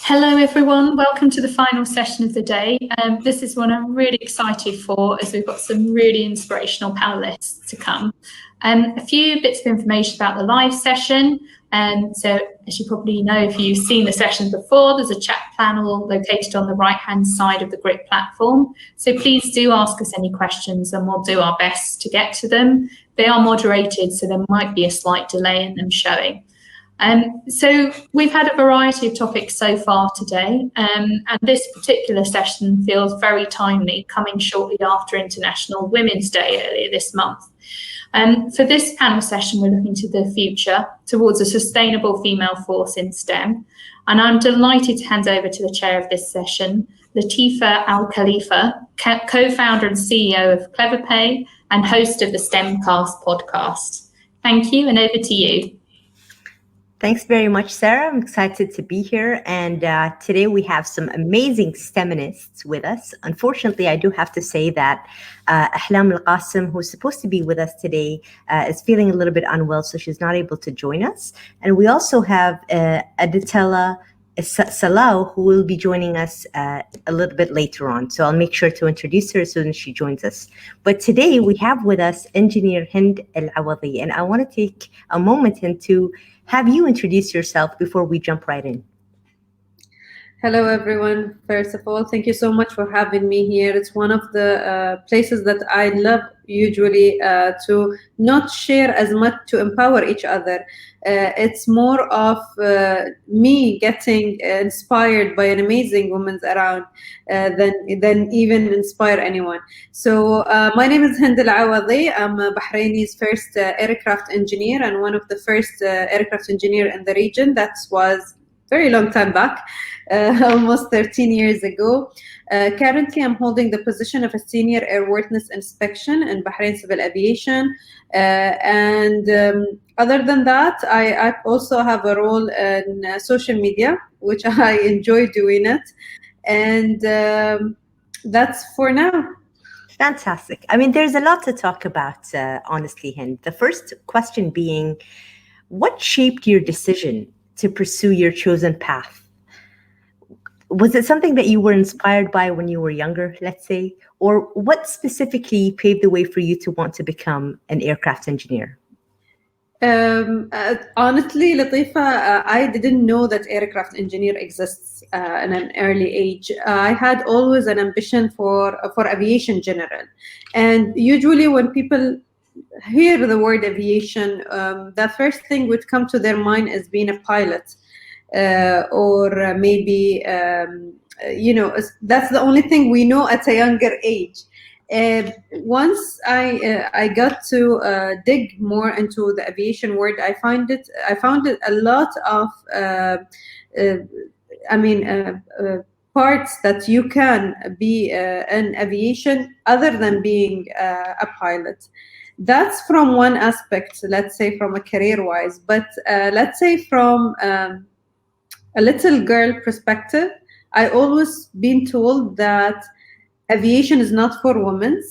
Hello everyone, welcome to the final session of the day. This is one I'm really excited for as we've got some really inspirational panellists to come. A few bits of information about the live session. So as you probably know, if you've seen the sessions before, there's a chat panel located on the right-hand side of the GRIP platform. So please do ask us any questions and we'll do our best to get to them. They are moderated, so there might be a slight delay in them showing. So we've had a variety of topics so far today, and this particular session feels very timely, coming shortly after International Women's Day earlier this month. For this panel session, we're looking to the future towards a sustainable female force in STEM, and I'm delighted to hand over to the chair of this session, Latifa Al-Khalifa, co-founder and CEO of CleverPay and host of the STEMcast podcast. Thank you, and over to you. Thanks very much, Sarah. I'm excited to be here. And today we have some amazing STEMinists with us. Unfortunately, I do have to say that Ahlam Al-Qasim, who's supposed to be with us today, is feeling a little bit unwell, so she's not able to join us. And we also have Adetola, Salau, who will be joining us a little bit later on. So I'll make sure to introduce her as soon as she joins us. But today we have with us engineer Hend Al-Awadhi. And I want to take a moment to have you introduce yourself before we jump right in. Hello, everyone. First of all, thank you so much for having me here. It's one of the places that I love usually to not share as much, to empower each other. It's more of me getting inspired by an amazing woman around than even inspire anyone. So my name is Hend Al-Awadhi. I'm Bahraini's first aircraft engineer and one of the first aircraft engineer in the region. That was very long time back, almost 13 years ago. Currently, I'm holding the position of a senior airworthiness inspection in Bahrain Civil Aviation. Other than that, I also have a role in social media, which I enjoy doing it. And that's for now. Fantastic. I mean, there's a lot to talk about, honestly, Hind. The first question being, what shaped your decision to pursue your chosen path? Was it something that you were inspired by when you were younger, let's say? Or what specifically paved the way for you to want to become an aircraft engineer? Honestly, Latifa, I didn't know that aircraft engineer exists in an early age. I had always an ambition for aviation general. And usually when people hear the word aviation, the first thing would come to their mind is being a pilot, or maybe that's the only thing we know at a younger age. Once I got to dig more into the aviation world, I found it a lot of parts that you can be in aviation other than being a pilot. That's from one aspect, let's say from a career-wise, but let's say from a little girl perspective, I always been told that aviation is not for women,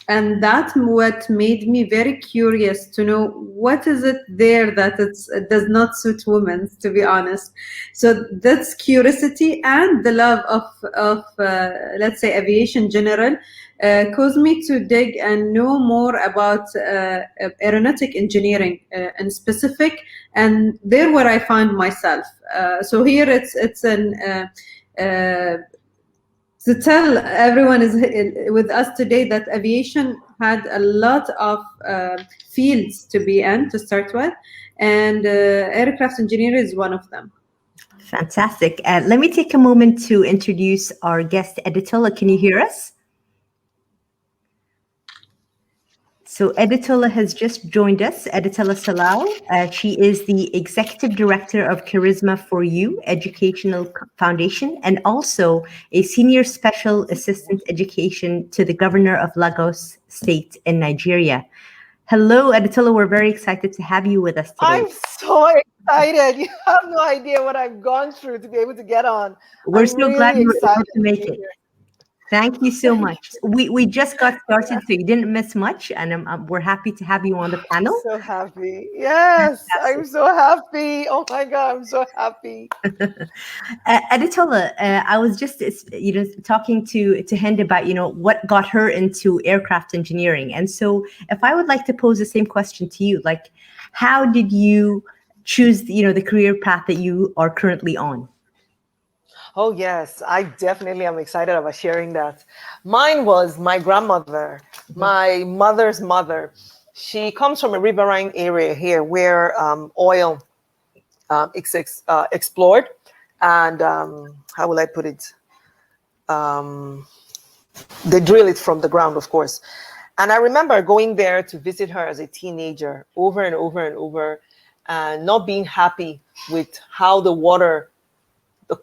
and that's what made me very curious to know what is it there that it does not suit women, to be honest. So that's curiosity and the love of let's say aviation general caused me to dig and know more about aeronautic engineering in specific, and there where I found myself. So here it's an to tell everyone is with us today that aviation had a lot of fields to be in to start with, and aircraft engineering is one of them. Fantastic. Let me take a moment to introduce our guest, Adetola. Can you hear us? So Adetola has just joined us, Adetola Salau. She is the Executive Director of Charisma for You Educational Foundation and also a Senior Special Assistant Education to the Governor of Lagos State in Nigeria. Hello, Adetola. We're very excited to have you with us today. I'm so excited. You have no idea what I've gone through to be able to get on. We're so glad you were able to make it. Thank you so much. We just got started, so you didn't miss much, and we're happy to have you on the panel. So happy. Yes, I'm so happy. Oh my God, I'm so happy. Adetola, I was just talking to Hend about what got her into aircraft engineering, and so if I would like to pose the same question to you, like how did you choose the career path that you are currently on? Oh, yes, I definitely am excited about sharing that. Mine was my grandmother, my mother's mother. She comes from a riverine area here where oil is explored. And how will I put it? They drill it from the ground, of course. And I remember going there to visit her as a teenager over and over and over, and not being happy with how the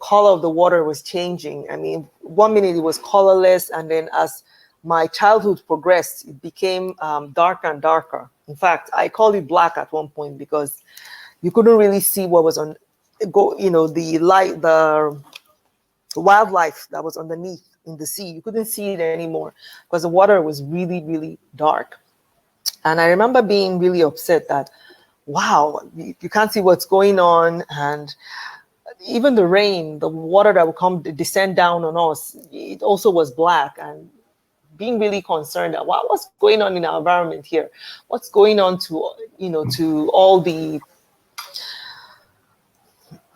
color of the water was changing. I mean, 1 minute it was colorless, and then as my childhood progressed, it became darker and darker. In fact, I called it black at one point because you couldn't really see what was the light, the wildlife that was underneath in the sea. You couldn't see it anymore because the water was really, really dark. And I remember being really upset that, wow, you can't see what's going on. And even the rain, the water that would descend down on us, it also was black, and being really concerned that what's going on in our environment here? What's going on to all the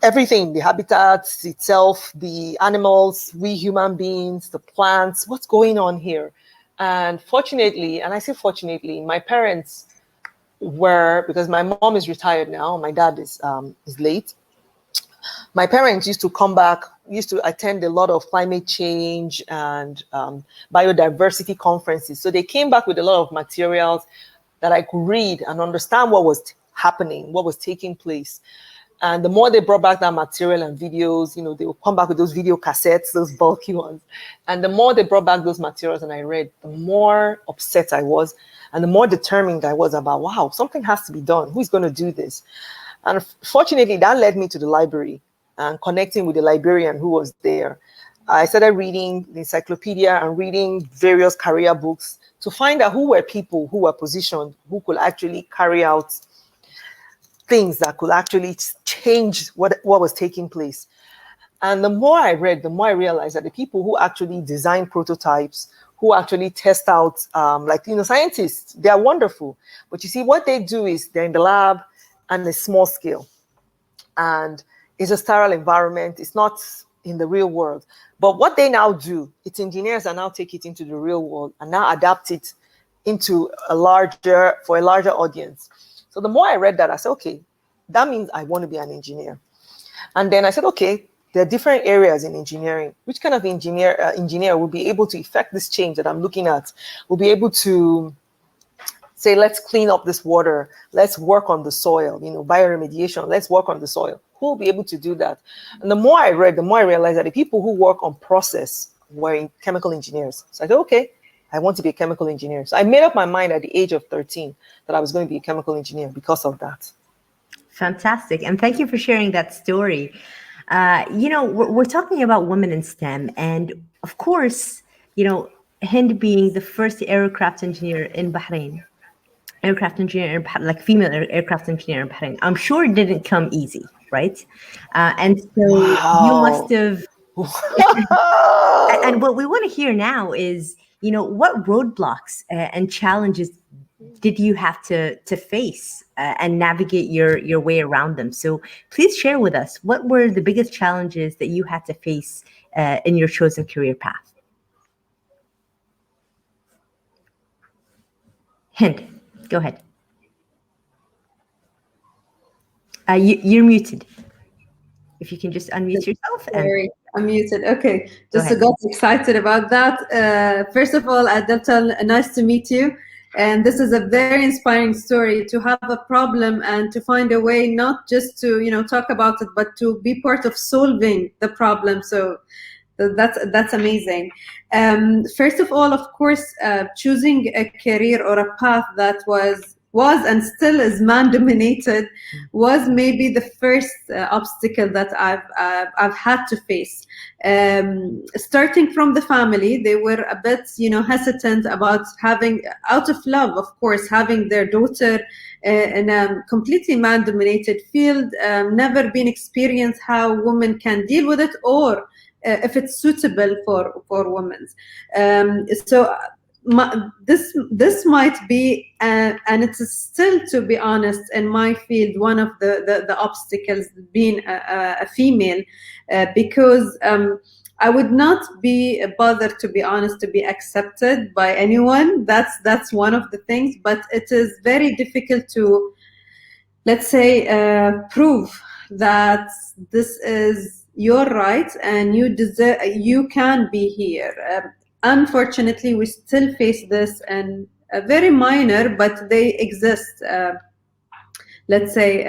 everything, the habitats itself, the animals, we human beings, the plants, what's going on here? And fortunately, and I say fortunately, my parents because my mom is retired now, my dad is late. My parents used to attend a lot of climate change and biodiversity conferences. So they came back with a lot of materials that I could read and understand what was happening, what was taking place. And the more they brought back that material and videos, they would come back with those video cassettes, those bulky ones. And the more they brought back those materials and I read, the more upset I was and the more determined I was about, wow, something has to be done. Who's going to do this? And fortunately, that led me to the library and connecting with the librarian who was there. I started reading the encyclopedia and reading various career books to find out who were people who were positioned, who could actually carry out things that could actually change what was taking place. And the more I read, the more I realized that the people who actually design prototypes, who actually test out, scientists, they are wonderful. But you see, what they do is they're in the lab and a small scale. And it's a sterile environment. It's not in the real world. But what they now do, it's engineers that now take it into the real world and now adapt it into a larger audience. So the more I read that, I said, okay, that means I want to be an engineer. And then I said, okay, there are different areas in engineering. Which kind of engineer will be able to effect this change that I'm looking at? Will be able to say, let's clean up this water. Let's work on the soil, bioremediation. Let's work on the soil. Who will be able to do that? And the more I read, the more I realized that the people who work on process were chemical engineers. So I said, okay, I want to be a chemical engineer. So I made up my mind at the age of 13 that I was going to be a chemical engineer because of that. Fantastic. And thank you for sharing that story. We're talking about women in STEM. And of course, Hend being the first aircraft engineer in Bahrain, like female aircraft engineer in Bahrain, I'm sure it didn't come easy, right? And so you must have. And what we want to hear now is, what roadblocks and challenges did you have to face and navigate your way around them? So please share with us, what were the biggest challenges that you had to face in your chosen career path? Hend, go ahead. You're muted. If you can just unmute yourself. Sorry, I'm muted. Okay, just got excited about that. First of all, Adetola, nice to meet you. And this is a very inspiring story, to have a problem and to find a way not just to talk about it, but to be part of solving the problem. So that's amazing. First of all, of course, choosing a career or a path that was was and still is man-dominated was maybe the first obstacle that I've had to face. Starting from the family, they were a bit, hesitant about having, out of love, of course, having their daughter in a completely man-dominated field, never been experienced how women can deal with it, or if it's suitable for women. So this might be, and it's still, to be honest, in my field, one of the obstacles, being a female, because I would not be bothered, to be honest, to be accepted by anyone. That's one of the things, but it is very difficult to, let's say, prove that this is your right and you can be here. Unfortunately, we still face this, and very minor, but they exist. Let's say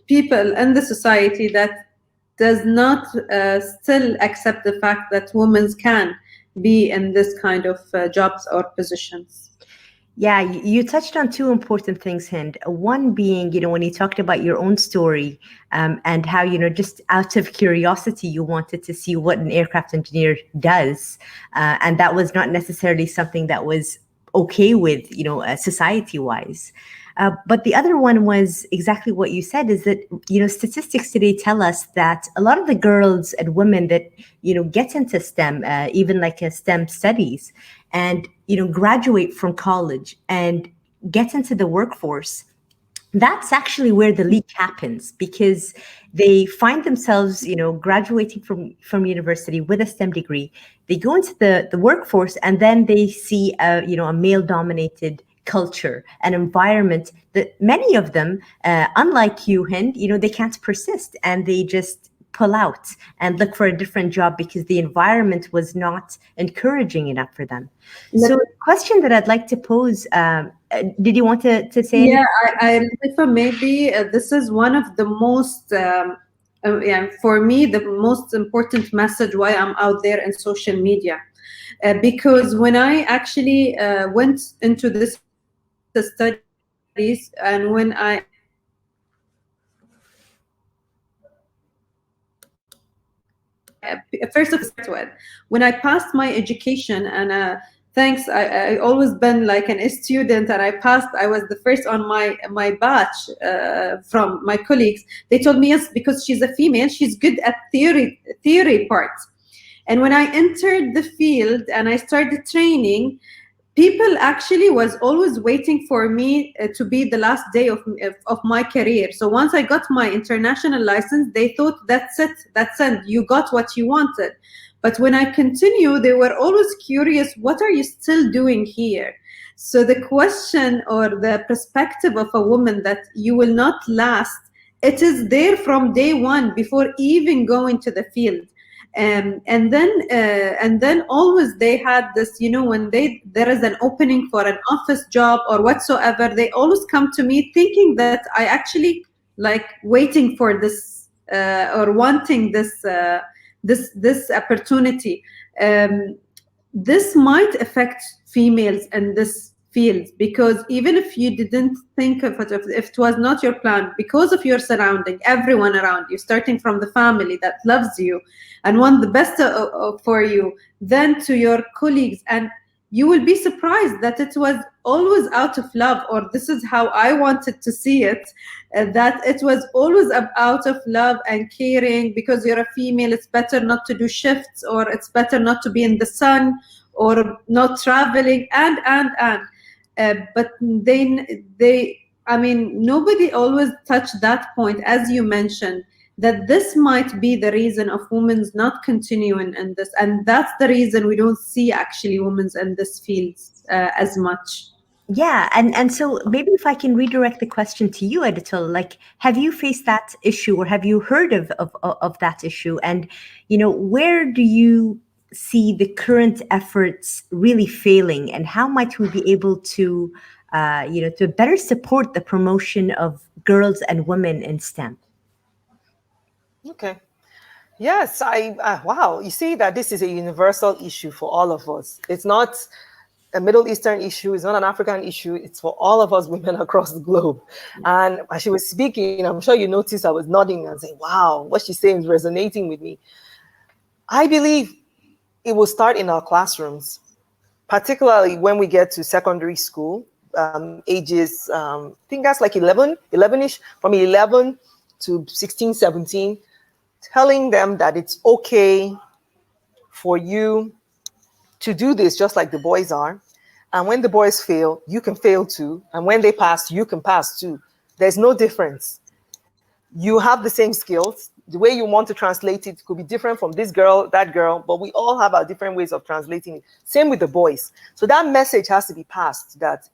people in the society that does not still accept the fact that women can be in this kind of jobs or positions. Yeah, you touched on two important things, Hend. One being, when you talked about your own story, and how, just out of curiosity, you wanted to see what an aircraft engineer does. And that was not necessarily something that was okay with, society-wise. But the other one was exactly what you said, is that, statistics today tell us that a lot of the girls and women that, get into STEM, even like STEM studies, and, graduate from college and get into the workforce, that's actually where the leak happens, because they find themselves, graduating from university with a STEM degree. They go into the workforce, and then they see a male-dominated culture, an environment that many of them, unlike you, Hind, they can't persist, and they just pull out and look for a different job because the environment was not encouraging enough for them. So the question that I'd like to pose, did you want to say anything? Yeah, maybe this is one of the most, for me, the most important message why I'm out there in social media. Because when I actually went into this studies, and when I first of all, when I passed my education, and thanks, I always been like a student, and I passed. I was the first on my batch from my colleagues. They told me, yes, because she's a female, she's good at theory parts. And when I entered the field and I started training, people actually was always waiting for me to be the last day of my career. So once I got my international license, they thought, that's it, you got what you wanted. But when I continue, they were always curious, what are you still doing here? So the question or the perspective of a woman that you will not last, it is there from day one, before even going to the field. And then always they had this, when there is an opening for an office job or whatsoever, they always come to me thinking that I actually like waiting for this or wanting this opportunity. This might affect females in this field, because even if you didn't think of it, if it was not your plan, because of your surrounding, everyone around you, starting from the family that loves you and want the best for you, then to your colleagues, and you will be surprised that it was always out of love, or this is how I wanted to see it, that it was always out of love and caring. Because you're a female, it's better not to do shifts, or it's better not to be in the sun, or not traveling, but nobody always touched that point, as you mentioned, that this might be the reason of women's not continuing in this. And that's the reason we don't see actually women's in this field as much. Yeah, and so maybe if I can redirect the question to you, Adetola, like, have you faced that issue, or have you heard of that issue? And, where do you see the current efforts really failing, and how might we be able to, to better support the promotion of girls and women in STEM? Okay. Yes, wow. You see that this is a universal issue for all of us. It's not a Middle Eastern issue. It's not an African issue. It's for all of us women across the globe. And as she was speaking, I'm sure you noticed I was nodding and saying, wow, what she's saying is resonating with me. I believe it will start in our classrooms, particularly when we get to secondary school, ages, I think that's like 11-ish, from 11 to 16, 17, telling them that it's okay for you to do this just like the boys are. And when the boys fail, you can fail too. And when they pass, you can pass too. There's no difference. You have the same skills. The way you want to translate it could be different from this girl, that girl, but we all have our different ways of translating it. Same with the boys. So that message has to be passed that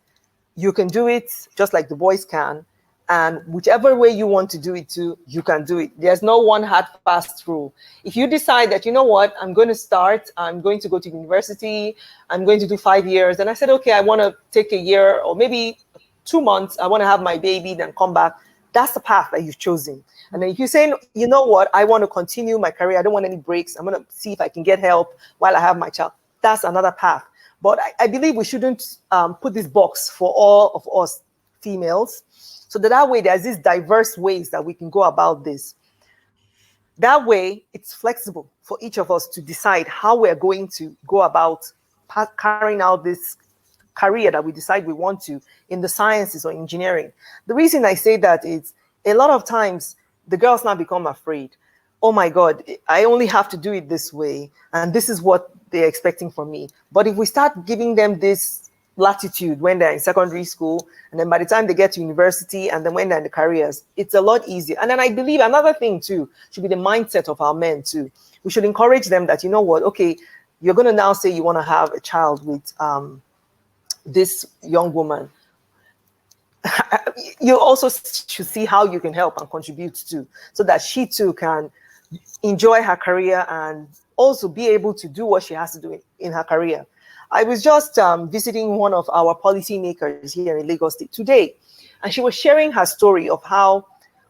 you can do it just like the boys can. And whichever way you want to do it too, you can do it. There's no one hard, fast rule. If you decide that, you know what, I'm going to go to university, I'm going to do 5 years. And I said, okay, I want to take a year or maybe 2 months. I want to have my baby, then come back. That's the path that you've chosen. And then if you're saying, you know what, I want to continue my career, I don't want any breaks, I'm going to see if I can get help while I have my child. That's another path. But I believe we shouldn't put this box for all of us females. So that way, there's these diverse ways that we can go about this. That way, it's flexible for each of us to decide how we're going to go about carrying out this career that we decide we want to in the sciences or engineering. The reason I say that is a lot of times the girls now become afraid. Oh my God, I only have to do it this way. And this is what they're expecting from me. But if we start giving them this latitude when they're in secondary school, and then by the time they get to university, and then when they're in the careers, it's a lot easier. And then I believe another thing too should be the mindset of our men too. We should encourage them that, you know what, okay, you're going to now say you want to have a child with this young woman. You also should see how you can help and contribute too, so that she too can enjoy her career and also be able to do what she has to do in her career. I was just visiting one of our policymakers here in Lagos State today, and she was sharing her story of how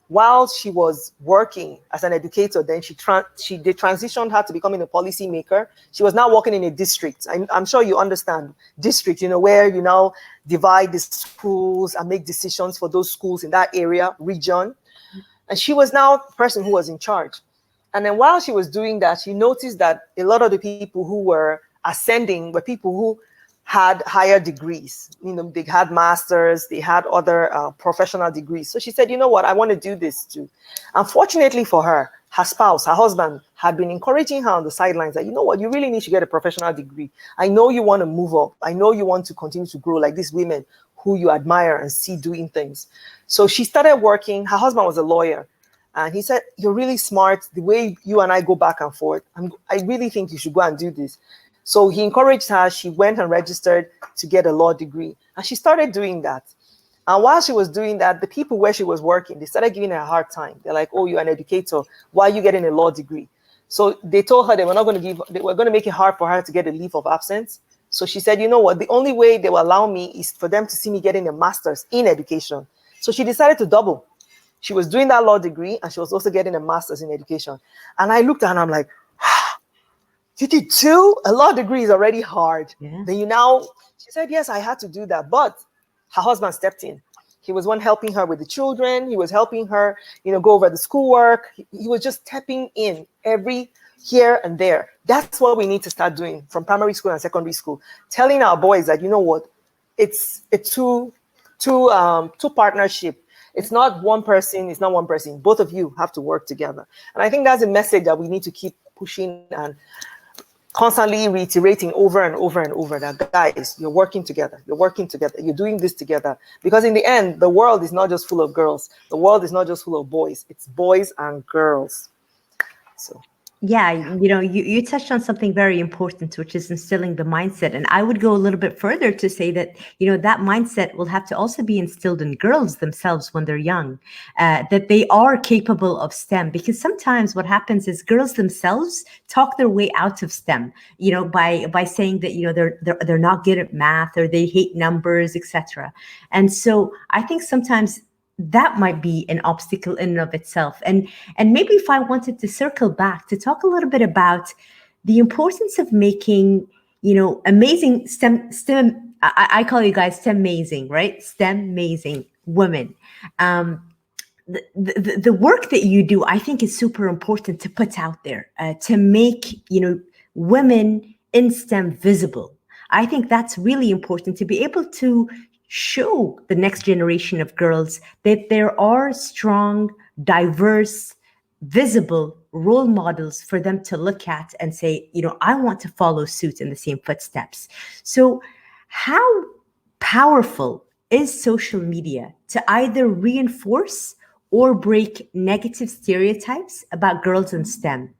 while she was working as an educator, then they transitioned her to becoming a policymaker. She was now working in a district. I'm sure you understand district, where you now divide the schools and make decisions for those schools in that area, region. And she was now the person who was in charge. And then while she was doing that, she noticed that a lot of the people who were ascending were people who had higher degrees. They had masters, they had other professional degrees. So she said, you know what, I want to do this too. Unfortunately for her, her spouse, her husband, had been encouraging her on the sidelines that, you know what, you really need to get a professional degree. I know you want to move up. I know you want to continue to grow like these women who you admire and see doing things. So she started working. Her husband was a lawyer. And he said, you're really smart. The way you and I go back and forth, I really think you should go and do this. So he encouraged her. She went and registered to get a law degree. And she started doing that. And while she was doing that, the people where she was working, they started giving her a hard time. They're like, oh, you're an educator. Why are you getting a law degree? So they told her they were going to make it hard for her to get a leave of absence. So she said, you know what, the only way they will allow me is for them to see me getting a master's in education. So she decided to double. She was doing that law degree and she was also getting a master's in education. And I looked at her and I'm like, you did two? A law degree is already hard. Yeah. Then she said, yes, I had to do that. But her husband stepped in. He was one helping her with the children. He was helping her, go over the schoolwork. He was just stepping in every here and there. That's what we need to start doing from primary school and secondary school. Telling our boys that, you know what, it's a two partnership. It's not one person. It's not one person. Both of you have to work together. And I think that's a message that we need to keep pushing and constantly reiterating over and over and over that, guys, you're working together. You're working together. You're doing this together. Because in the end, the world is not just full of girls. The world is not just full of boys. It's boys and girls. So. Yeah, you touched on something very important, which is instilling the mindset. And I would go a little bit further to say that, that mindset will have to also be instilled in girls themselves when they're young, that they are capable of STEM. Because sometimes what happens is girls themselves talk their way out of STEM, by saying that, they're not good at math or they hate numbers, etc. And so I think sometimes that might be an obstacle in and of itself. And maybe if I wanted to circle back to talk a little bit about the importance of making amazing STEM. I call you guys STEM-mazing, right? STEM-mazing women. The work that you do, I think, is super important to put out there, to make, women in STEM visible. I think that's really important, to be able to show the next generation of girls that there are strong, diverse, visible role models for them to look at and say, I want to follow suit in the same footsteps. So how powerful is social media to either reinforce or break negative stereotypes about girls in STEM?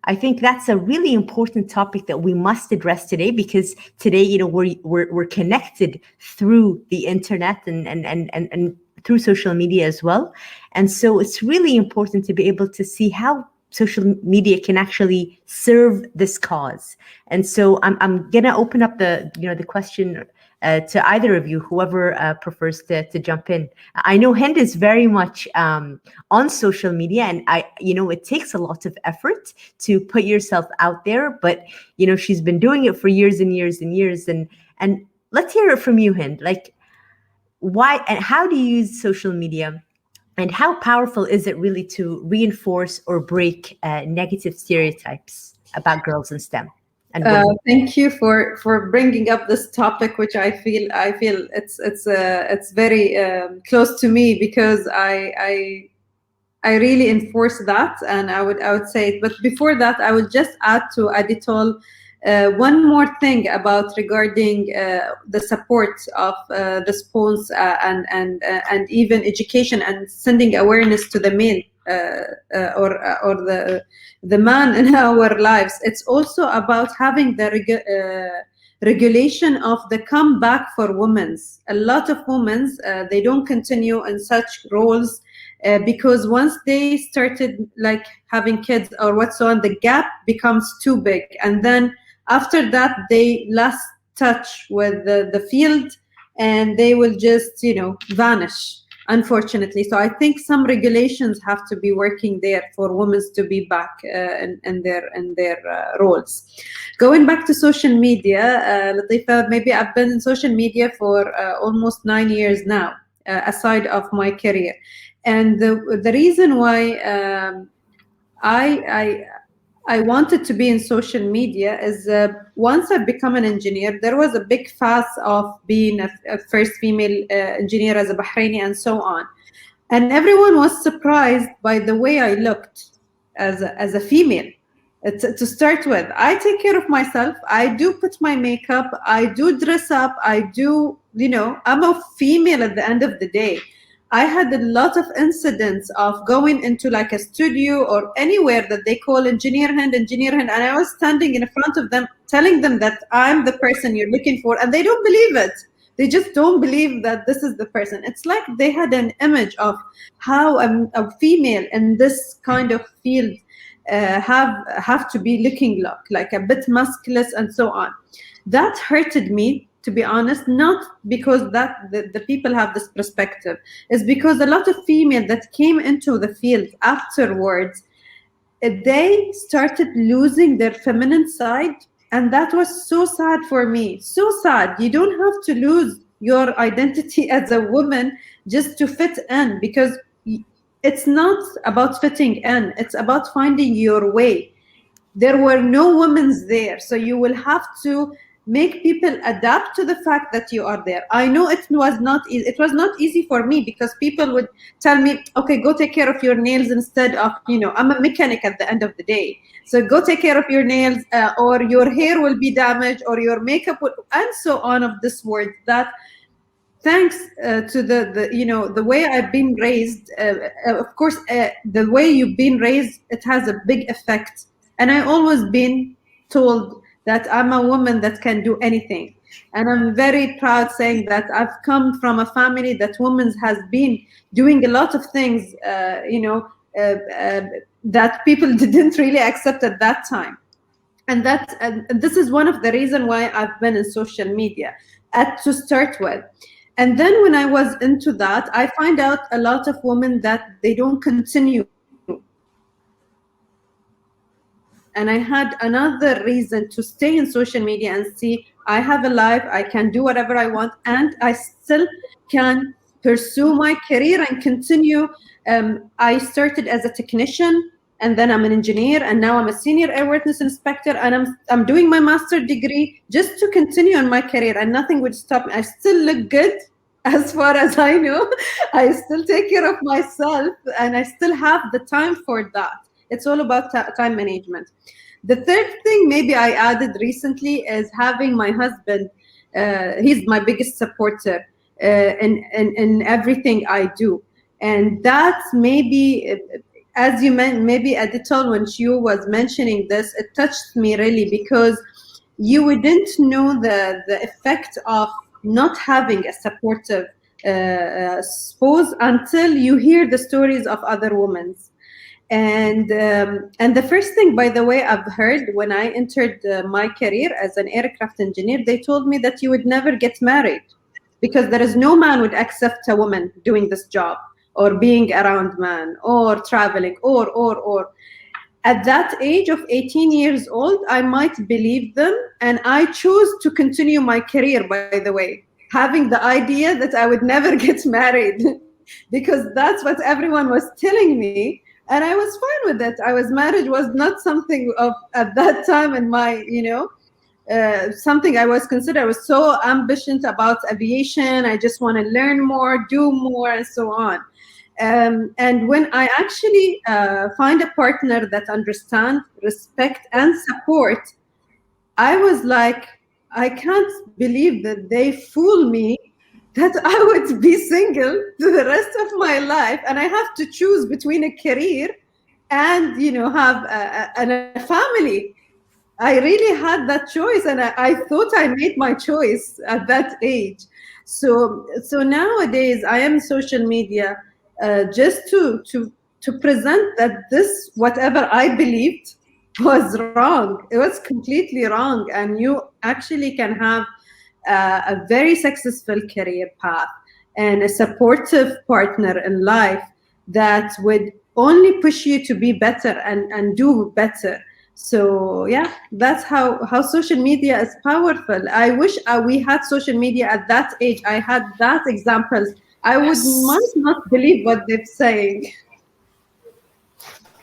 I think that's a really important topic that we must address today, because today, we're connected through the internet and through social media as well. And so it's really important to be able to see how social media can actually serve this cause. And so I'm gonna open up the question to either of you, whoever prefers to jump in. I know Hend is very much on social media, and it takes a lot of effort to put yourself out there, but she's been doing it for years and years and years. And let's hear it from you, Hend. Like, why and how do you use social media? And how powerful is it really to reinforce or break negative stereotypes about girls in STEM? And thank you for bringing up this topic, which I feel it's very close to me, because I really enforce that, and I would say. But before that, I would just add to Adetola one more thing about regarding the support of the spawns and even education and sending awareness to the male or the man in our lives. It's also about having the regulation of the comeback for women. A lot of women, they don't continue in such roles because once they started like having kids or whatsoever, the gap becomes too big, and then after that they lost touch with the field, and they will just vanish, unfortunately. So I think some regulations have to be working there for women to be back in their roles. Going back to social media, Latifa, maybe I've been in social media for almost 9 years now, aside of my career. And the reason why I wanted to be in social media is once I've become an engineer, there was a big fuss of being a first female engineer as a Bahraini and so on. And everyone was surprised by the way I looked as a female. To start with, I take care of myself. I do put my makeup. I do dress up. I do, I'm a female at the end of the day. I had a lot of incidents of going into like a studio or anywhere that they call Engineer Hend, and I was standing in front of them telling them that I'm the person you're looking for, and they don't believe it. They just don't believe that this is the person. It's like they had an image of how a female in this kind of field have to be looking like a bit musculous and so on. That hurted me, to be honest, not because that the people have this perspective. It's because a lot of females that came into the field afterwards, they started losing their feminine side, and that was so sad for me. So sad. You don't have to lose your identity as a woman just to fit in, because it's not about fitting in. It's about finding your way. There were no women there, so you will have to make people adapt to the fact that you are there. I know it was not easy. It was not easy for me, because people would tell me, okay, go take care of your nails instead of, I'm a mechanic at the end of the day. So go take care of your nails, or your hair will be damaged, or your makeup will, and so on of this word. That thanks to the way I've been raised, of course, the way you've been raised, it has a big effect. And I always been told that I'm a woman that can do anything. And I'm very proud saying that I've come from a family that women has been doing a lot of things, that people didn't really accept at that time. And this is one of the reasons why I've been in social media to start with. And then when I was into that, I find out a lot of women that they don't continue. and I had another reason to stay in social media and see I have a life, I can do whatever I want, and I still can pursue my career and continue. I started as a technician, and then I'm an engineer, and now I'm a senior airworthiness inspector, and I'm doing my master's degree just to continue on my career, and nothing would stop me. I still look good as far as I know. I still take care of myself, and I still have the time for that. It's all about time management. The third thing maybe I added recently is having my husband. He's my biggest supporter in everything I do. And that's maybe, as you meant, maybe Adetola, when she was mentioning this, it touched me really, because you wouldn't know the effect of not having a supportive spouse until you hear the stories of other women. And the first thing, by the way, I've heard when I entered my career as an aircraft engineer, they told me that you would never get married because there is no man would accept a woman doing this job or being around man or traveling or. At that age of 18 years old, I might believe them, and I chose to continue my career, by the way, having the idea that I would never get married because that's what everyone was telling me. And I was fine with it. Marriage was not something of at that time in my, something I was considered. I was so ambitious about aviation. I just want to learn more, do more, and so on. And when I actually find a partner that understands, respect, and support, I was like, I can't believe that they fool me that I would be single to the rest of my life, and I have to choose between a career and have a family. I really had that choice, and I thought I made my choice at that age. So nowadays I am social media just to present that this whatever I believed was wrong. It was completely wrong, and you actually can have a very successful career path and a supportive partner in life that would only push you to be better and do better. So yeah, that's how social media is powerful. I wish we had social media at that age. I had that example. I might not believe what they're saying.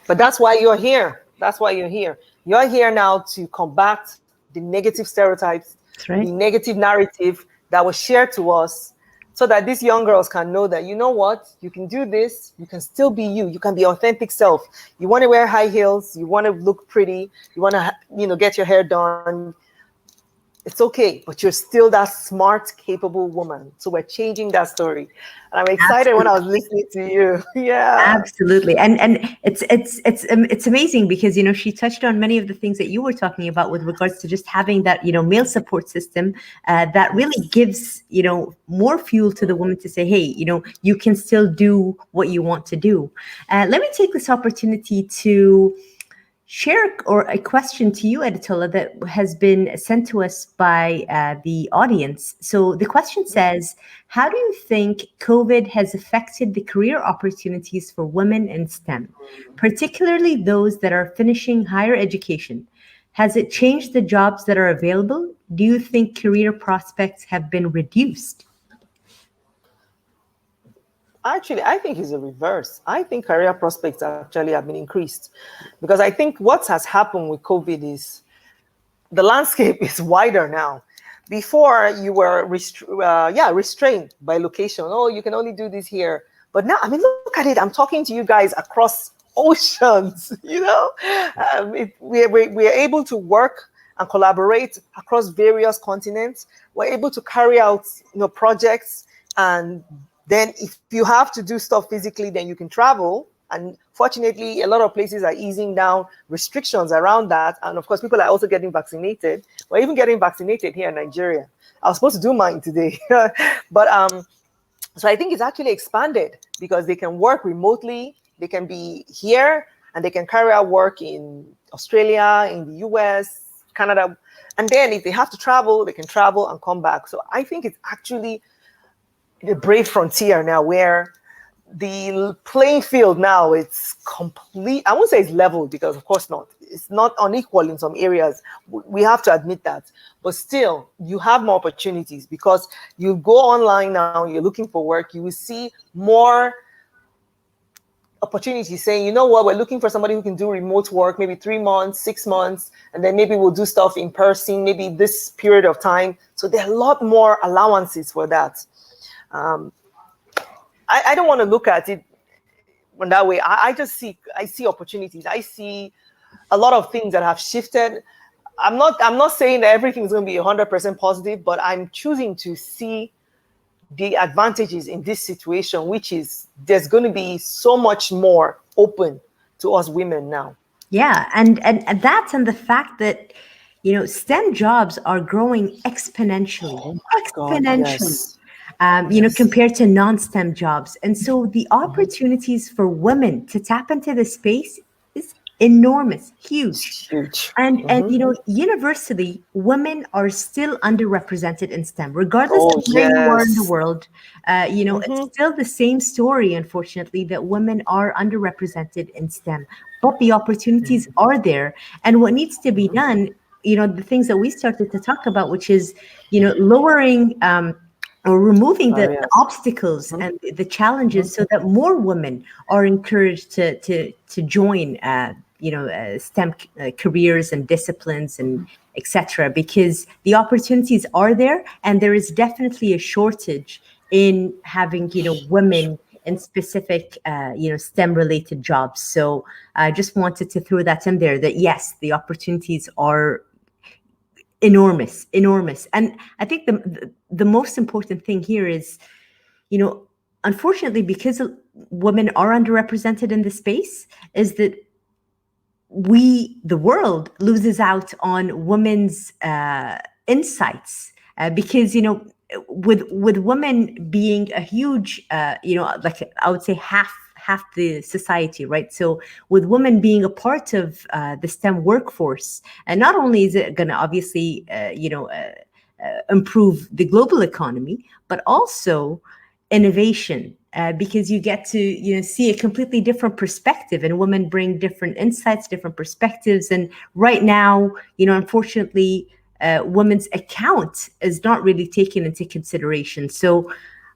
But that's why you're here. That's why you're here. You're here now to combat the negative stereotypes, right, the negative narrative that was shared to us, so that these young girls can know that, you know what, you can do this, you can still be you, you can be authentic self. You want to wear high heels, you want to look pretty, you want to, get your hair done. It's okay, but you're still that smart, capable woman. So we're changing that story. And I'm excited when I was listening to you. Yeah, absolutely. And it's amazing because she touched on many of the things that you were talking about with regards to just having that male support system that really gives more fuel to the woman to say, hey, you can still do what you want to do. Let me take this opportunity to share a question to you, Adetola, that has been sent to us by the audience. So the question says, how do you think COVID has affected the career opportunities for women in STEM, particularly those that are finishing higher education? Has it changed the jobs that are available? Do you think career prospects have been reduced? Actually, I think it's the reverse. I think career prospects actually have been increased, because I think what has happened with COVID is the landscape is wider now. Before you were restrained by location. Oh, you can only do this here. But now, look at it. I'm talking to you guys across oceans. We're able to work and collaborate across various continents. We're able to carry out projects, and then if you have to do stuff physically, then you can travel. And fortunately, a lot of places are easing down restrictions around that. And of course, people are also getting vaccinated. We're even getting vaccinated here in Nigeria. I was supposed to do mine today. But so I think it's actually expanded because they can work remotely. They can be here and they can carry out work in Australia, in the US, Canada. And then if they have to travel, they can travel and come back. So I think it's actually the brave frontier now, where the playing field now, it's complete. I won't say it's level, because of course not. it's not unequal in some areas. We have to admit that. But still, you have more opportunities because you go online now, you're looking for work, you will see more opportunities saying, you know what, we're looking for somebody who can do remote work, maybe 3 months, 6 months, and then maybe we'll do stuff in person, maybe this period of time. So there are a lot more allowances for that. I don't want to look at it in that way. I see opportunities. I see a lot of things that have shifted. I'm not saying that everything is going to be 100% positive, but I'm choosing to see the advantages in this situation, which is there's going to be so much more open to us women now. Yeah, and that's and the fact that STEM jobs are growing exponentially, Yes. Compared to non-STEM jobs. And so the opportunities for women to tap into the space is enormous, huge. And universally, women are still underrepresented in STEM, regardless of where you are in the world. It's still the same story, unfortunately, that women are underrepresented in STEM, but the opportunities are there. And what needs to be done, the things that we started to talk about, which is, lowering or removing the obstacles and the challenges so that more women are encouraged to join STEM careers and disciplines and etc. Because the opportunities are there, and there is definitely a shortage in having women in specific STEM related jobs. So I just wanted to throw that in there, that yes, the opportunities are enormous. And I think the most important thing here is, unfortunately, because women are underrepresented in the space, is that the world loses out on women's insights, because with women being a huge like I would say half the society, right? So with women being a part of the STEM workforce, and not only is it going to obviously improve the global economy, but also innovation, because you get to see a completely different perspective, and women bring different insights, different perspectives. And right now, unfortunately, women's account is not really taken into consideration. So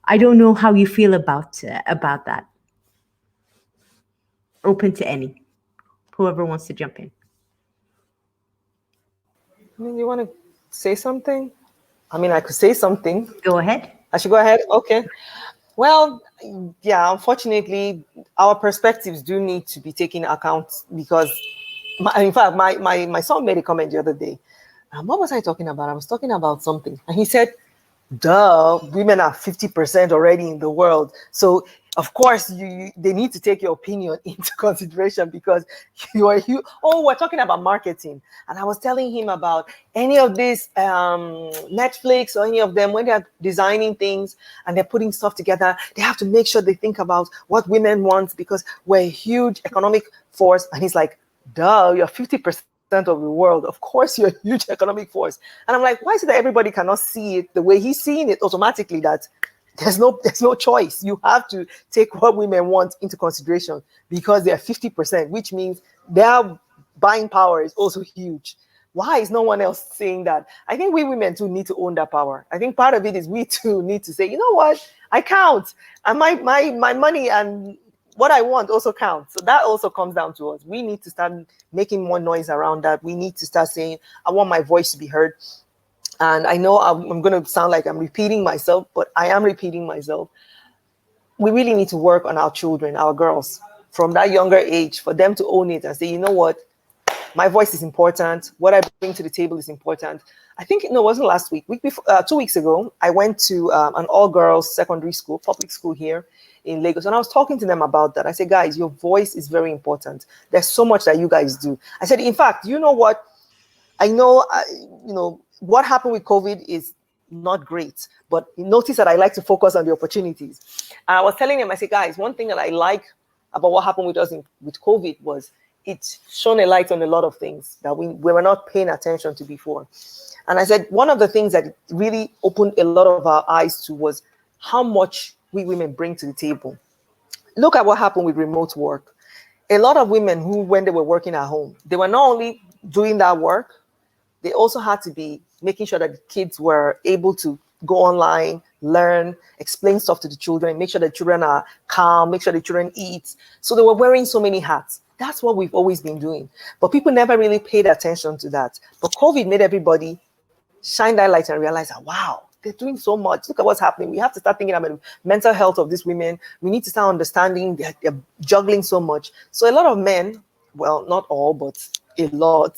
I don't know how you feel about that. Open to whoever wants to jump in. You want to say something? I mean, I could say something. Go ahead. I should go ahead? Okay. Well, yeah, unfortunately, our perspectives do need to be taken account, because, in fact, my son made a comment the other day. What was I talking about? I was talking about something. And he said, duh, women are 50% already in the world. So, of course, they need to take your opinion into consideration, because we're talking about marketing. And I was telling him about any of this Netflix or any of them, when they're designing things and they're putting stuff together, they have to make sure they think about what women want, because we're a huge economic force. And he's like, duh, you're 50% of the world. Of course, you're a huge economic force. And I'm like, why is it that everybody cannot see it the way he's seeing it automatically, that there's no choice? You have to take what women want into consideration, because they're 50%, which means their buying power is also huge. Why is no one else saying that? I think we women too need to own that power. I think part of it is we too need to say, you know what, I count, and my money and what I want also counts. So that also comes down to us. We need to start making more noise around that. We need to start saying, I want my voice to be heard. And I know I'm going to sound like I'm repeating myself, but I am repeating myself. We really need to work on our children, our girls, from that younger age, for them to own it and say, you know what, my voice is important. What I bring to the table is important. I think, it wasn't last week. 2 weeks ago, I went to an all-girls secondary school, public school here in Lagos. And I was talking to them about that. I said, guys, your voice is very important. There's so much that you guys do. I said, in fact, you know what? I know, what happened with COVID is not great, but notice that I like to focus on the opportunities. And I was telling them, I said, guys, one thing that I like about what happened with us with COVID was it shone a light on a lot of things that we were not paying attention to before. And I said, one of the things that really opened a lot of our eyes to was how much we women bring to the table. Look at what happened with remote work. a lot of women who, when they were working at home, they were not only doing that work, they also had to be making sure that the kids were able to go online, learn, explain stuff to the children, make sure the children are calm, make sure the children eat. So they were wearing so many hats. That's what we've always been doing. But people never really paid attention to that. But COVID made everybody shine that light and realize that, wow, they're doing so much. Look at what's happening. We have to start thinking about the mental health of these women. We need to start understanding they're juggling so much. So a lot of men, well, not all, but a lot,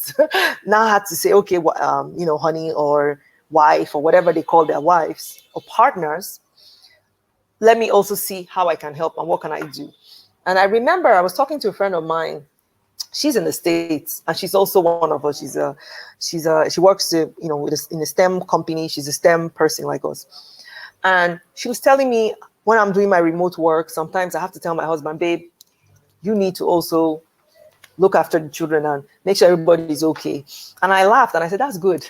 now had to say, okay, honey or wife or whatever they call their wives or partners, let me also see how I can help and what can I do. And I remember I was talking to a friend of mine. She's in the States and she's also one of us. She works in a STEM company. She's a STEM person like us. And she was telling me, when I'm doing my remote work, sometimes I have to tell my husband, babe, you need to also look after the children and make sure everybody is okay. And I laughed and I said, that's good.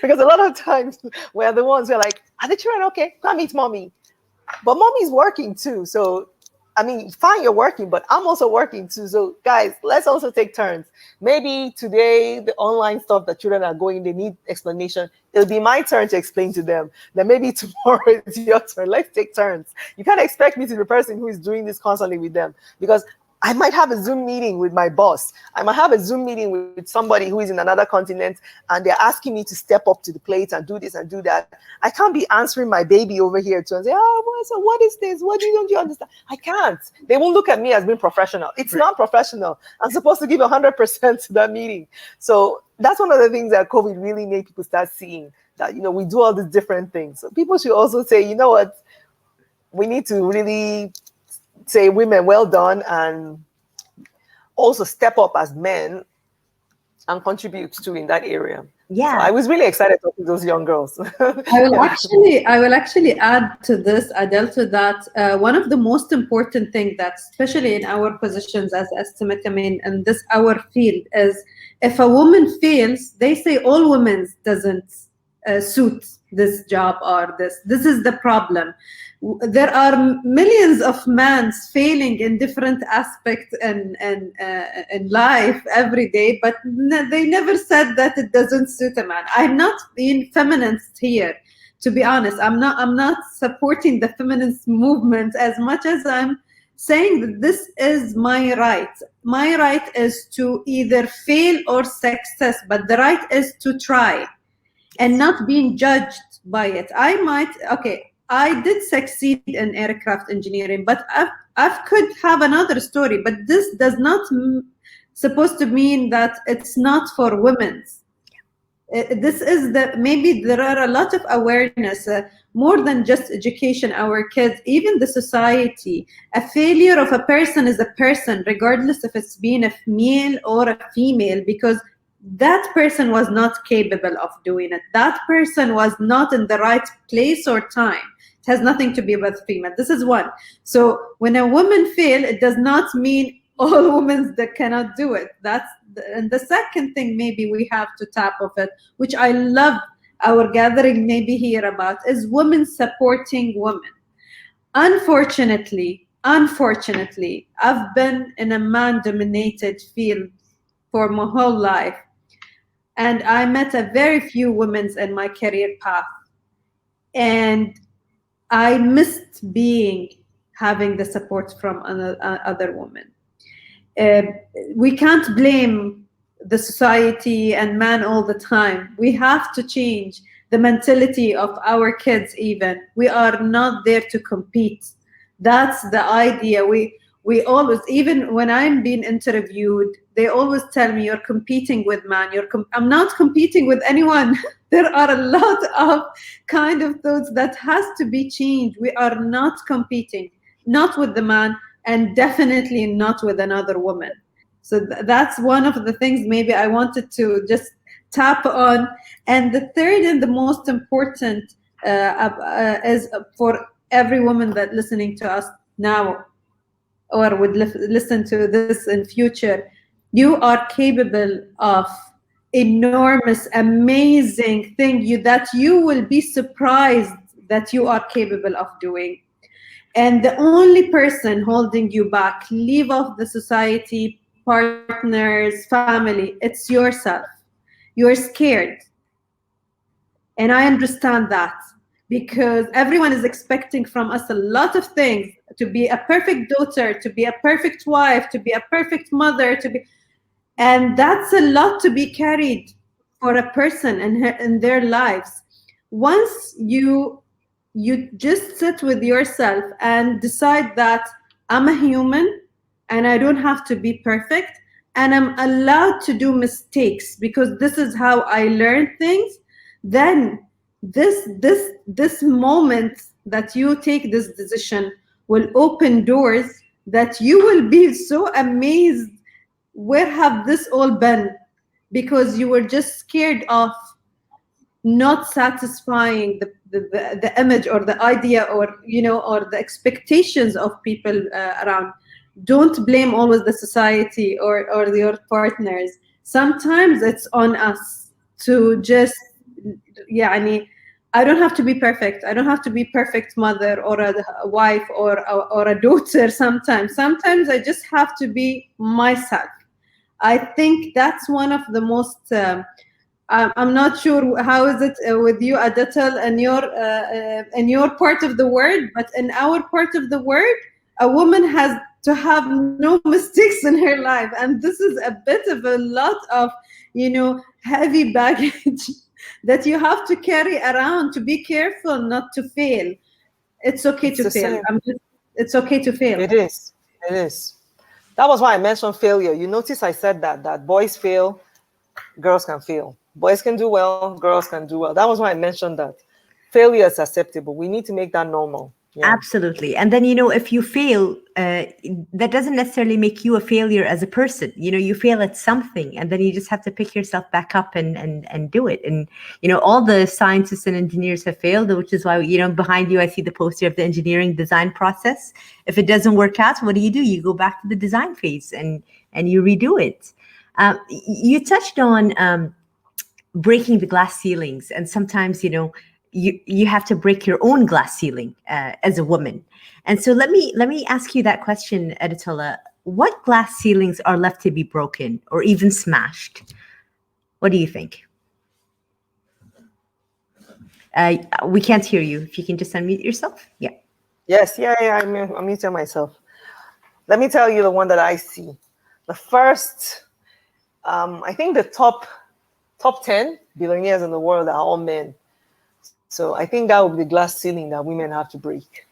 Because a lot of times we're the ones who are like, are the children okay? Come meet mommy. But mommy's working too. So, I mean, fine, you're working, but I'm also working too. So guys, let's also take turns. Maybe today, the online stuff that children are going, they need explanation. It'll be my turn to explain to them. Then maybe tomorrow it's your turn. Let's take turns. You can't expect me to be the person who is doing this constantly with them, because I might have a Zoom meeting with my boss. I might have a Zoom meeting with somebody who is in another continent and they're asking me to step up to the plate and do this and do that. I can't be answering my baby over here too and say, so what is this? Don't you understand? I can't. They won't look at me as being professional. It's not professional. I'm supposed to give 100% to that meeting. So that's one of the things that COVID really made people start seeing, that, we do all these different things. So people should also say, you know what, we need to really say, women, well done, and also step up as men and contribute to in that area. Yeah, so I was really excited talking to those young girls. I will actually add to this, Adetola, that one of the most important things that, especially in our positions as estimate, in this our field, is if a woman fails, they say all women doesn't suit this job or this. This is the problem. There are millions of men failing in different aspects in life every day, but they never said that it doesn't suit a man. I'm not being feminist here, to be honest. I'm not supporting the feminist movement as much as I'm saying that this is my right. My right is to either fail or success, but the right is to try and not being judged by it. I did succeed in aircraft engineering, but I could have another story. But this does not supposed to mean that it's not for women. This is maybe there are a lot of awareness, more than just education, our kids, even the society. A failure of a person is a person, regardless if it's being a male or a female, because that person was not capable of doing it. That person was not in the right place or time. It has nothing to be with female. This is one. So when a woman fails, it does not mean all women that cannot do it. And the second thing maybe we have to tap of it, which I love our gathering maybe here about, is women supporting women. Unfortunately, I've been in a man-dominated field for my whole life. And I met a very few women in my career path. And I missed having the support from other women. We can't blame the society and man all the time. We have to change the mentality of our kids even. We are not there to compete. That's the idea. We always, even when I'm being interviewed, they always tell me, you're competing with man. I'm not competing with anyone. There are a lot of kind of thoughts that has to be changed. We are not competing, not with the man, and definitely not with another woman. So that's one of the things maybe I wanted to just tap on. And the third and the most important is for every woman that listening to us now or would listen to this in future, you are capable of enormous, amazing thing that you will be surprised that you are capable of doing. And the only person holding you back, leave off the society, partners, family, it's yourself. You're scared. And I understand that, because everyone is expecting from us a lot of things, to be a perfect daughter, to be a perfect wife, to be a perfect mother, and that's a lot to be carried for a person in their lives. Once you just sit with yourself and decide that I'm a human and I don't have to be perfect, and I'm allowed to do mistakes because this is how I learn things, then this moment that you take this decision will open doors that you will be so amazed, where have this all been? Because you were just scared of not satisfying the image or the idea, or or the expectations of people around. Don't blame always the society or your partners. Sometimes it's on us to just, I don't have to be perfect. I don't have to be perfect mother or a wife or a daughter. Sometimes I just have to be myself. I think that's one of the most I'm not sure how is it with you, Adetola, in your part of the world, but in our part of the world, a woman has to have no mistakes in her life, and this is a bit of a lot of heavy baggage that you have to carry around, to be careful not to fail. It's okay to fail. It's okay to fail. It is. That was why I mentioned failure. You notice I said that boys fail, girls can fail. Boys can do well, girls can do well. That was why I mentioned that. Failure is acceptable. We need to make that normal. Yeah. Absolutely. And then, if you fail, that doesn't necessarily make you a failure as a person. You fail at something, and then you just have to pick yourself back up and do it. And, all the scientists and engineers have failed, which is why, behind you, I see the poster of the engineering design process. If it doesn't work out, what do? You go back to the design phase and you redo it. You touched on breaking the glass ceilings, and sometimes you have to break your own glass ceiling as a woman. And so let me ask you that question, Adetola. What glass ceilings are left to be broken or even smashed? What do you think? We can't hear you. If you can just unmute yourself. Yeah. Yes. Yeah. I'm muting myself. Let me tell you the one that I see. The first, I think the top 10 billionaires in the world are all men. So I think that would be the glass ceiling that women have to break.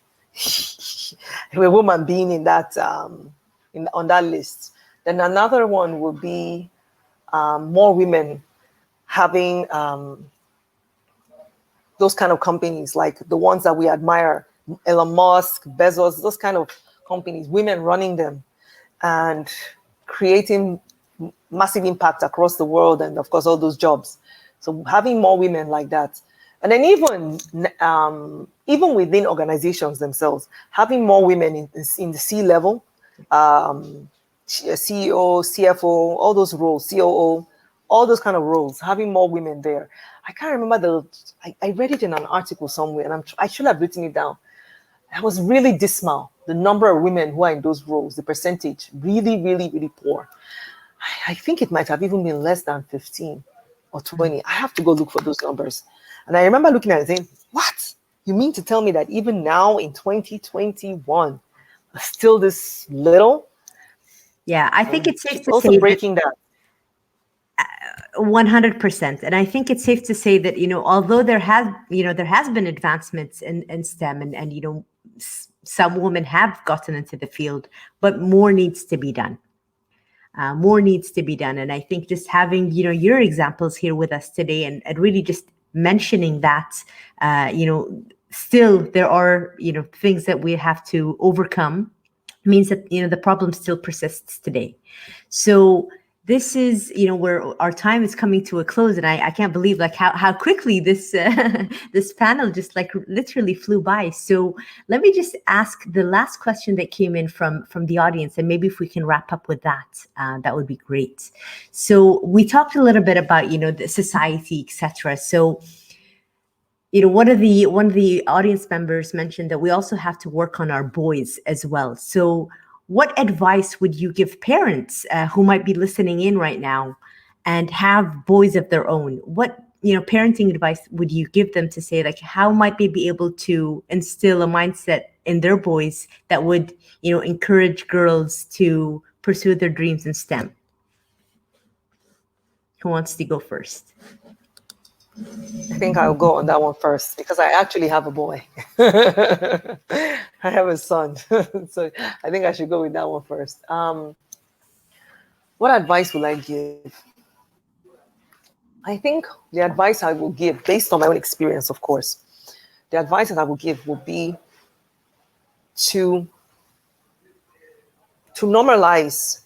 A woman being in that on that list. Then another one would be more women having those kind of companies, like the ones that we admire, Elon Musk, Bezos, those kind of companies, women running them and creating massive impact across the world, and of course all those jobs. So having more women like that. And then even within organizations themselves, having more women in the C-level, CEO, CFO, all those roles, COO, all those kind of roles, having more women there. I can't remember I read it in an article somewhere, and I should have written it down. I was really dismal. The number of women who are in those roles, the percentage, really, really, really poor. I think it might have even been less than 15 or 20. I have to go look for those numbers. And I remember looking at it saying, what? You mean to tell me that even now in 2021, still this little? Yeah, I think it's safe to also say breaking that. 100%. And I think it's safe to say that, although there has been advancements in STEM and some women have gotten into the field, but more needs to be done. More needs to be done. And I think just having, your examples here with us today and really just mentioning that, still there are, things that we have to overcome, means that, the problem still persists today. So this is, where our time is coming to a close, and I can't believe how quickly this this panel just literally flew by. So let me just ask the last question that came in from the audience, and maybe if we can wrap up with that, that would be great. So we talked a little bit about the society, etc. So one of the audience members mentioned that we also have to work on our boys as well. So what advice would you give parents who might be listening in right now and have boys of their own? What parenting advice would you give them to say, like, how might they be able to instill a mindset in their boys that would encourage girls to pursue their dreams in STEM? Who wants to go first? I think I'll go on that one first because I actually have a boy. I have a son. So I think I should go with that one first. What advice will I give? I think the advice I will give, based on my own experience, of course, the advice that I will give will be to normalize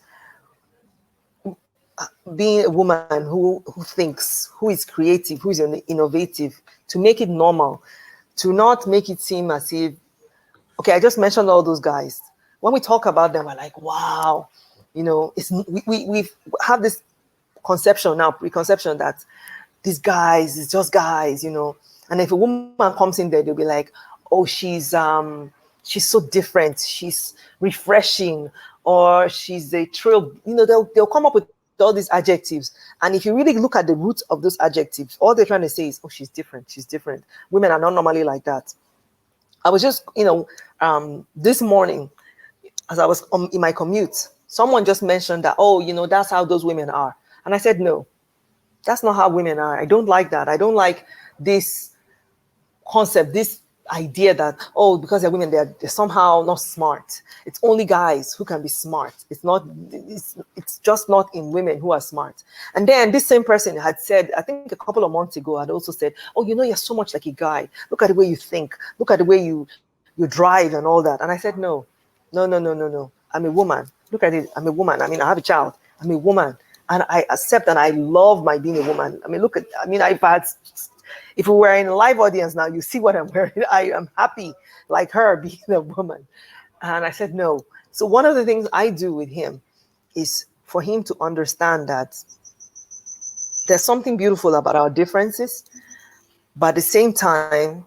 being a woman who thinks, who is creative, who is innovative, to make it normal, to not make it seem as if, okay, I just mentioned all those guys. When we talk about them, we're like, wow, we have this preconception that these guys is just guys, and if a woman comes in there, they'll be like, oh, she's so different, she's refreshing, or she's a thrill, they'll come up with all these adjectives. And if you really look at the root of those adjectives, all they're trying to say is, oh, she's different. Women are not normally like that. I was just, this morning, as I was in my commute, someone just mentioned that, oh, that's how those women are. And I said, no, that's not how women are. I don't like that. I don't like this concept, this idea that, oh, because they're women, they're somehow not smart. It's only guys who can be smart. It's just not in women who are smart. And then this same person had said, I think a couple of months ago, had also said, oh, you're so much like a guy. Look at the way you think. Look at the way you drive and all that. And I said, no. I'm a woman. Look at it. I'm a woman. I mean, I have a child. I'm a woman. And I accept and I love my being a woman. I mean, if we were in a live audience now, you see what I'm wearing. I am happy like her being a woman. And I said, no. So one of the things I do with him is for him to understand that there's something beautiful about our differences, but at the same time,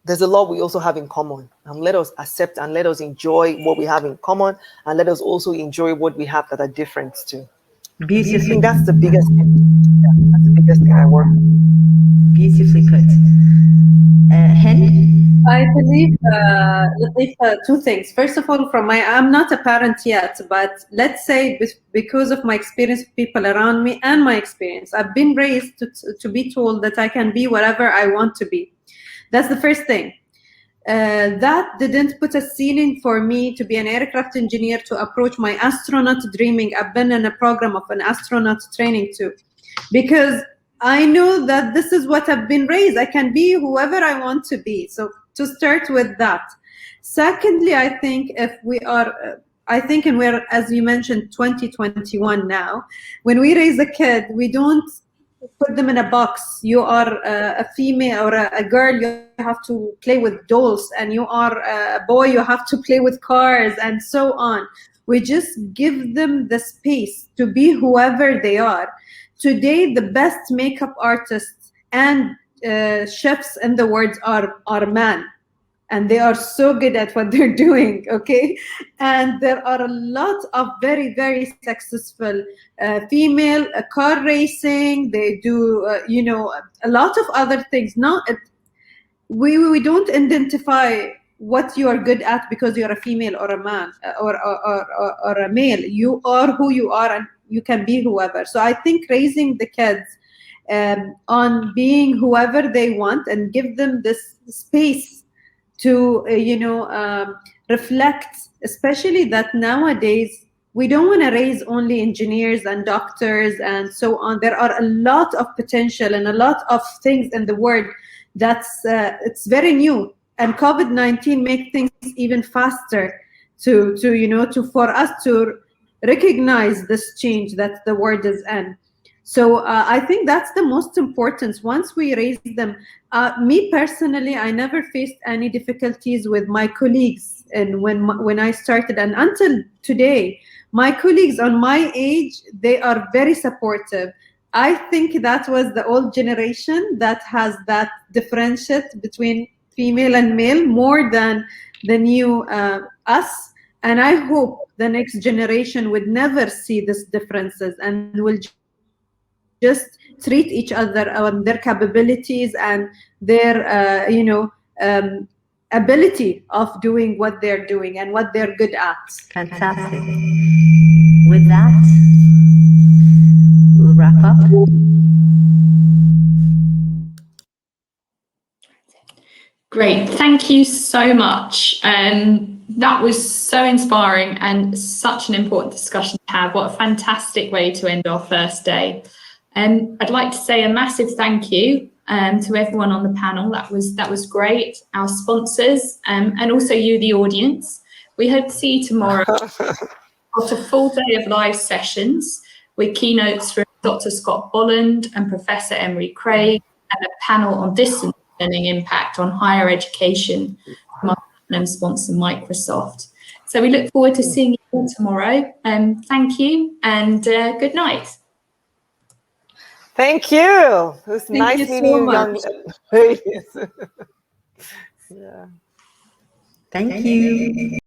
there's a lot we also have in common. And let us accept and let us enjoy what we have in common, and let us also enjoy what we have that are different too. Beautifully. I think that's the biggest thing. Yeah, that's the biggest thing I work on. Beautifully put. Hend? I believe, Latifa, two things. First of all, I'm not a parent yet, but let's say because of my experience with people around me and my experience, I've been raised to be told that I can be whatever I want to be. That's the first thing. That didn't put a ceiling for me to be an aircraft engineer, to approach my astronaut dreaming. I've been in a program of an astronaut training too, because I know that this is what I've been raised. I can be whoever I want to be. So to start with that. Secondly, I think and we're, as you mentioned, 2021 now. When we raise a kid, we don't put them in a box. You are a female or a girl, you have to play with dolls, and you are a boy, you have to play with cars, and so on. We just give them the space to be whoever they are. Today, the best makeup artists and chefs in the world are men. And they are so good at what they're doing, okay? And there are a lot of very, very successful female car racing. They do, a lot of other things. We don't identify what you are good at because you're a female or a man or a male. You are who you are, and you can be whoever. So I think raising the kids on being whoever they want and give them this space to reflect, especially that nowadays we don't want to raise only engineers and doctors and so on. There are a lot of potential and a lot of things in the world that's it's very new, and COVID-19 make things even faster to for us to recognize this change that the world is in. So I think that's the most important. Once we raise them, me personally, I never faced any difficulties with my colleagues. And when I started, and until today, my colleagues on my age, they are very supportive. I think that was the old generation that has that differentiate between female and male more than the new us. And I hope the next generation would never see these differences and will just treat each other on their capabilities and their, ability of doing what they're doing and what they're good at. Fantastic. With that, we'll wrap up. Great. Thank you so much. That was so inspiring and such an important discussion to have. What a fantastic way to end our first day. I'd like to say a massive thank you to everyone on the panel. That was great. Our sponsors and also you, the audience. We hope to see you tomorrow. Got a full day of live sessions with keynotes from Dr. Scott Bolland and Professor Emery Craig, and a panel on distance learning impact on higher education from our platinum sponsor Microsoft. So we look forward to seeing you all tomorrow. Thank you and good night. Thank you. It was nice meeting you, young ladies. Yeah. Thank you.